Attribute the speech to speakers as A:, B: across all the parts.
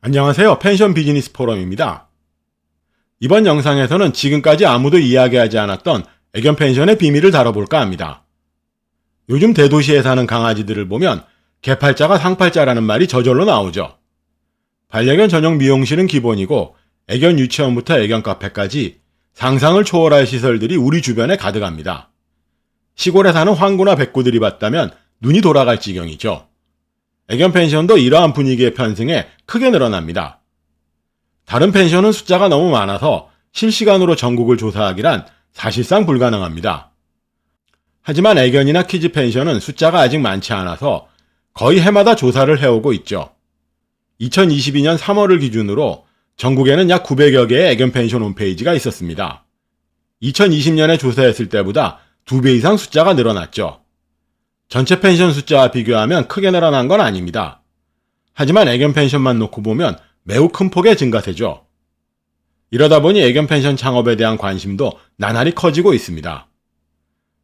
A: 안녕하세요. 펜션 비즈니스 포럼입니다. 이번 영상에서는 지금까지 아무도 이야기하지 않았던 애견 펜션의 비밀을 다뤄볼까 합니다. 요즘 대도시에 사는 강아지들을 보면 개팔자가 상팔자라는 말이 저절로 나오죠. 반려견 전용 미용실은 기본이고 애견 유치원부터 애견 카페까지 상상을 초월할 시설들이 우리 주변에 가득합니다. 시골에 사는 황구나 백구들이 봤다면 눈이 돌아갈 지경이죠. 애견 펜션도 이러한 분위기에 편승해 크게 늘어납니다. 다른 펜션은 숫자가 너무 많아서 실시간으로 전국을 조사하기란 사실상 불가능합니다. 하지만 애견이나 키즈 펜션은 숫자가 아직 많지 않아서 거의 해마다 조사를 해오고 있죠. 2022년 3월을 기준으로 전국에는 약 900여 개의 애견 펜션 홈페이지가 있었습니다. 2020년에 조사했을 때보다 2배 이상 숫자가 늘어났죠. 전체 펜션 숫자와 비교하면 크게 늘어난 건 아닙니다. 하지만 애견 펜션만 놓고 보면 매우 큰 폭의 증가세죠. 이러다 보니 애견 펜션 창업에 대한 관심도 나날이 커지고 있습니다.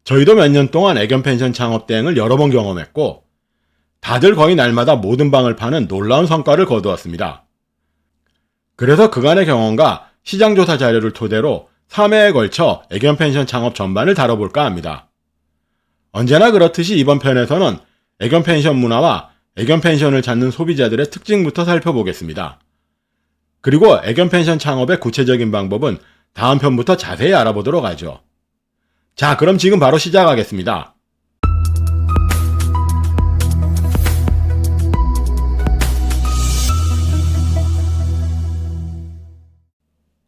A: 저희도 몇 년 동안 애견 펜션 창업 대행을 여러 번 경험했고 다들 거의 날마다 모든 방을 파는 놀라운 성과를 거두었습니다. 그래서 그간의 경험과 시장조사 자료를 토대로 3회에 걸쳐 애견 펜션 창업 전반을 다뤄볼까 합니다. 언제나 그렇듯이 이번 편에서는 애견 펜션 문화와 애견 펜션을 찾는 소비자들의 특징부터 살펴보겠습니다. 그리고 애견 펜션 창업의 구체적인 방법은 다음 편부터 자세히 알아보도록 하죠. 자, 그럼 지금 바로 시작하겠습니다.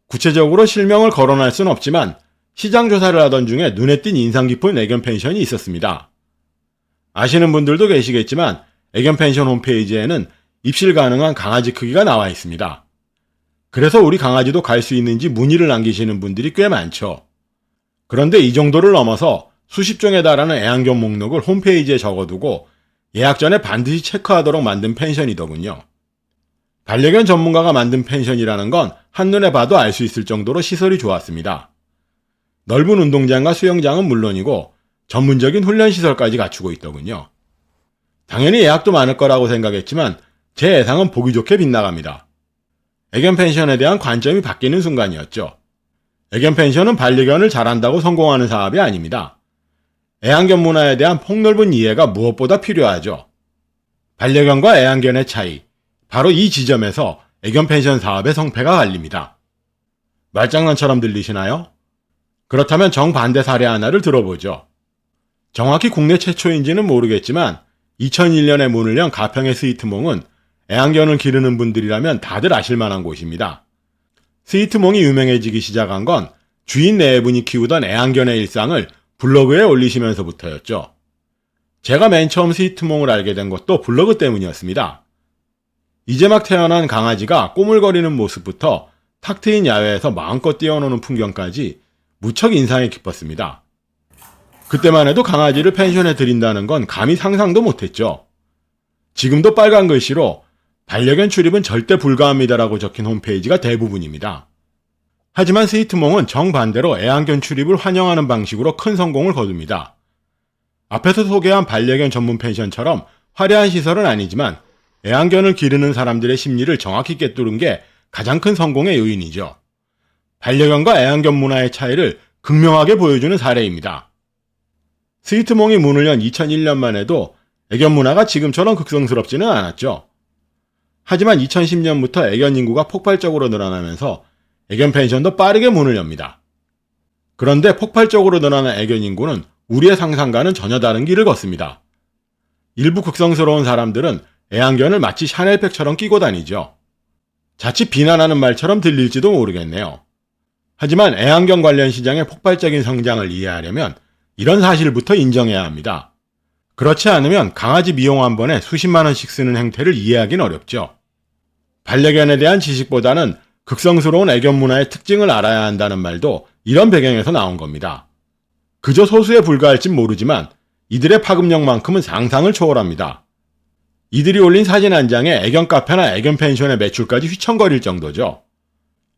A: 구체적으로 실명을 거론할 순 없지만 시장 조사를 하던 중에 눈에 띈 인상 깊은 애견 펜션이 있었습니다. 아시는 분들도 계시겠지만 애견 펜션 홈페이지에는 입실 가능한 강아지 크기가 나와 있습니다. 그래서 우리 강아지도 갈 수 있는지 문의를 남기시는 분들이 꽤 많죠. 그런데 이 정도를 넘어서 수십 종에 달하는 애완견 목록을 홈페이지에 적어두고 예약 전에 반드시 체크하도록 만든 펜션이더군요. 반려견 전문가가 만든 펜션이라는 건 한눈에 봐도 알 수 있을 정도로 시설이 좋았습니다. 넓은 운동장과 수영장은 물론이고 전문적인 훈련시설까지 갖추고 있더군요. 당연히 예약도 많을 거라고 생각했지만 제 예상은 보기 좋게 빗나갑니다. 애견 펜션에 대한 관점이 바뀌는 순간이었죠. 애견 펜션은 반려견을 잘한다고 성공하는 사업이 아닙니다. 애완견 문화에 대한 폭넓은 이해가 무엇보다 필요하죠. 반려견과 애완견의 차이, 바로 이 지점에서 애견 펜션 사업의 성패가 갈립니다. 말장난처럼 들리시나요? 그렇다면 정반대 사례 하나를 들어보죠. 정확히 국내 최초인지는 모르겠지만 2001년에 문을 연 가평의 스위트몽은 애완견을 기르는 분들이라면 다들 아실만한 곳입니다. 스위트몽이 유명해지기 시작한 건 주인 네 분이 키우던 애완견의 일상을 블로그에 올리시면서부터였죠. 제가 맨 처음 스위트몽을 알게 된 것도 블로그 때문이었습니다. 이제 막 태어난 강아지가 꼬물거리는 모습부터 탁 트인 야외에서 마음껏 뛰어노는 풍경까지 무척 인상이 깊었습니다. 그때만 해도 강아지를 펜션에 들인다는 건 감히 상상도 못했죠. 지금도 빨간 글씨로 반려견 출입은 절대 불가합니다라고 적힌 홈페이지가 대부분입니다. 하지만 스위트몽은 정반대로 애완견 출입을 환영하는 방식으로 큰 성공을 거둡니다. 앞에서 소개한 반려견 전문 펜션처럼 화려한 시설은 아니지만 애완견을 기르는 사람들의 심리를 정확히 꿰뚫은 게 가장 큰 성공의 요인이죠. 반려견과 애완견 문화의 차이를 극명하게 보여주는 사례입니다. 스위트몽이 문을 연 2001년만 해도 애견 문화가 지금처럼 극성스럽지는 않았죠. 하지만 2010년부터 애견 인구가 폭발적으로 늘어나면서 애견 펜션도 빠르게 문을 엽니다. 그런데 폭발적으로 늘어난 애견 인구는 우리의 상상과는 전혀 다른 길을 걷습니다. 일부 극성스러운 사람들은 애완견을 마치 샤넬백처럼 끼고 다니죠. 자칫 비난하는 말처럼 들릴지도 모르겠네요. 하지만 애완견 관련 시장의 폭발적인 성장을 이해하려면 이런 사실부터 인정해야 합니다. 그렇지 않으면 강아지 미용 한 번에 수십만 원씩 쓰는 행태를 이해하긴 어렵죠. 반려견에 대한 지식보다는 극성스러운 애견 문화의 특징을 알아야 한다는 말도 이런 배경에서 나온 겁니다. 그저 소수에 불과할진 모르지만 이들의 파급력만큼은 상상을 초월합니다. 이들이 올린 사진 한 장에 애견 카페나 애견 펜션의 매출까지 휘청거릴 정도죠.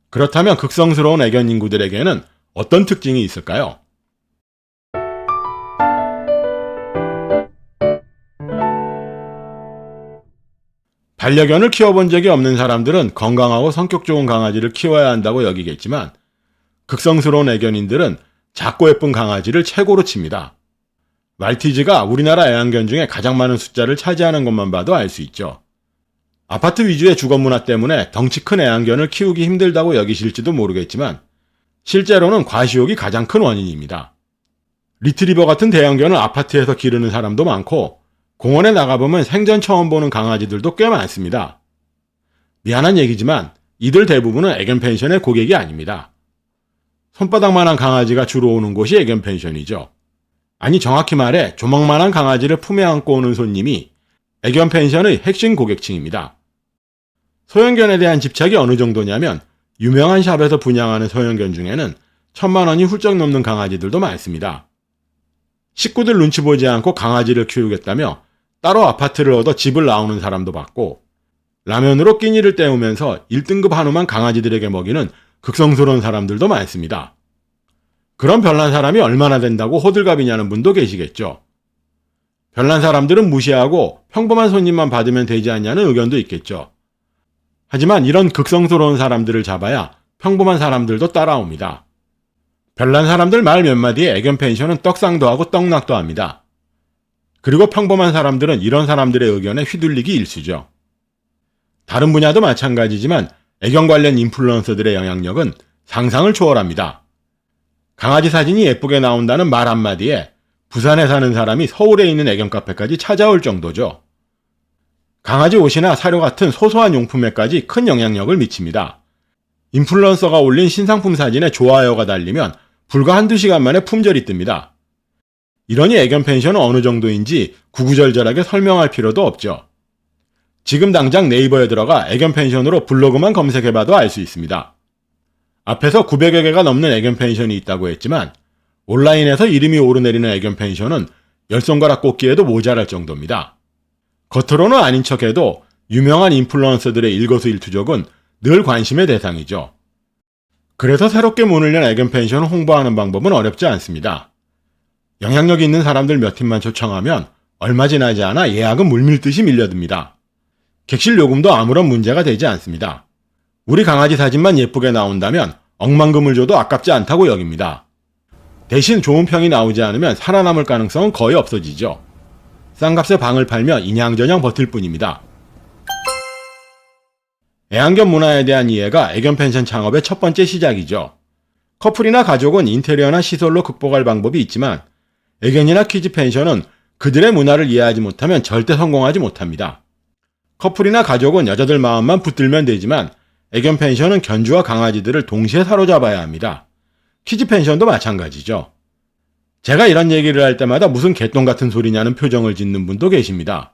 A: 그렇다면 극성스러운 애견 인구들에게는 어떤 특징이 있을까요? 반려견을 키워본 적이 없는 사람들은 건강하고 성격 좋은 강아지를 키워야 한다고 여기겠지만 극성스러운 애견인들은 작고 예쁜 강아지를 최고로 칩니다. 말티즈가 우리나라 애완견 중에 가장 많은 숫자를 차지하는 것만 봐도 알 수 있죠. 아파트 위주의 주거문화 때문에 덩치 큰 애완견을 키우기 힘들다고 여기실지도 모르겠지만 실제로는 과시욕이 가장 큰 원인입니다. 리트리버 같은 대형견을 아파트에서 기르는 사람도 많고 공원에 나가보면 생전 처음 보는 강아지들도 꽤 많습니다. 미안한 얘기지만 이들 대부분은 애견 펜션의 고객이 아닙니다. 손바닥만한 강아지가 주로 오는 곳이 애견 펜션이죠. 아니 정확히 말해 조망만한 강아지를 품에 안고 오는 손님이 애견 펜션의 핵심 고객층입니다. 소형견에 대한 집착이 어느 정도냐면 유명한 샵에서 분양하는 소형견 중에는 1,000만 원이 훌쩍 넘는 강아지들도 많습니다. 식구들 눈치 보지 않고 강아지를 키우겠다며 따로 아파트를 얻어 집을 나오는 사람도 봤고 라면으로 끼니를 때우면서 1등급 한우만 강아지들에게 먹이는 극성스러운 사람들도 많습니다. 그런 별난 사람이 얼마나 된다고 호들갑이냐는 분도 계시겠죠. 별난 사람들은 무시하고 평범한 손님만 받으면 되지 않냐는 의견도 있겠죠. 하지만 이런 극성스러운 사람들을 잡아야 평범한 사람들도 따라옵니다. 별난 사람들 말 몇 마디에 애견 펜션은 떡상도 하고 떡락도 합니다. 그리고 평범한 사람들은 이런 사람들의 의견에 휘둘리기 일쑤죠. 다른 분야도 마찬가지지만 애견 관련 인플루언서들의 영향력은 상상을 초월합니다. 강아지 사진이 예쁘게 나온다는 말 한마디에 부산에 사는 사람이 서울에 있는 애견 카페까지 찾아올 정도죠. 강아지 옷이나 사료 같은 소소한 용품에까지 큰 영향력을 미칩니다. 인플루언서가 올린 신상품 사진에 좋아요가 달리면 불과 한두 시간 만에 품절이 뜹니다. 이러니 애견 펜션은 어느 정도인지 구구절절하게 설명할 필요도 없죠. 지금 당장 네이버에 들어가 애견 펜션으로 블로그만 검색해봐도 알 수 있습니다. 앞에서 900여 개가 넘는 애견 펜션이 있다고 했지만 온라인에서 이름이 오르내리는 애견 펜션은 10손가락 꼽기에도 모자랄 정도입니다. 겉으로는 아닌 척해도 유명한 인플루언서들의 일거수일투족은 늘 관심의 대상이죠. 그래서 새롭게 문을 연 애견 펜션을 홍보하는 방법은 어렵지 않습니다. 영향력 있는 사람들 몇 팀만 초청하면 얼마 지나지 않아 예약은 물밀듯이 밀려듭니다. 객실 요금도 아무런 문제가 되지 않습니다. 우리 강아지 사진만 예쁘게 나온다면 억만금을 줘도 아깝지 않다고 여깁니다. 대신 좋은 평이 나오지 않으면 살아남을 가능성은 거의 없어지죠. 싼 값에 방을 팔며 인양저냥 버틸 뿐입니다. 애완견 문화에 대한 이해가 애견 펜션 창업의 첫 번째 시작이죠. 커플이나 가족은 인테리어나 시설로 극복할 방법이 있지만 애견이나 키즈 펜션은 그들의 문화를 이해하지 못하면 절대 성공하지 못합니다. 커플이나 가족은 여자들 마음만 붙들면 되지만 애견 펜션은 견주와 강아지들을 동시에 사로잡아야 합니다. 키즈 펜션도 마찬가지죠. 제가 이런 얘기를 할 때마다 무슨 개똥 같은 소리냐는 표정을 짓는 분도 계십니다.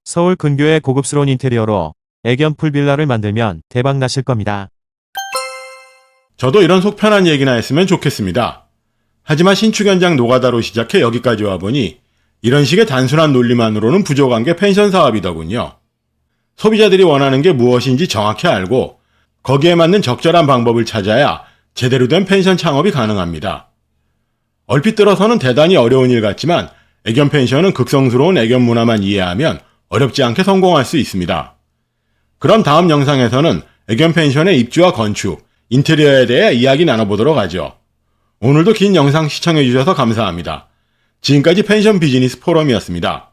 B: 서울 근교의 고급스러운 인테리어로 애견 풀빌라를 만들면 대박 나실 겁니다.
A: 저도 이런 속편한 얘기나 했으면 좋겠습니다. 하지만 신축 현장 노가다로 시작해 여기까지 와보니 이런 식의 단순한 논리만으로는 부족한 게 펜션 사업이더군요. 소비자들이 원하는 게 무엇인지 정확히 알고 거기에 맞는 적절한 방법을 찾아야 제대로 된 펜션 창업이 가능합니다. 얼핏 들어서는 대단히 어려운 일 같지만 애견 펜션은 극성스러운 애견 문화만 이해하면 어렵지 않게 성공할 수 있습니다. 그럼 다음 영상에서는 애견 펜션의 입주와 건축, 인테리어에 대해 이야기 나눠보도록 하죠. 오늘도 긴 영상 시청해주셔서 감사합니다. 지금까지 펜션 비즈니스 포럼이었습니다.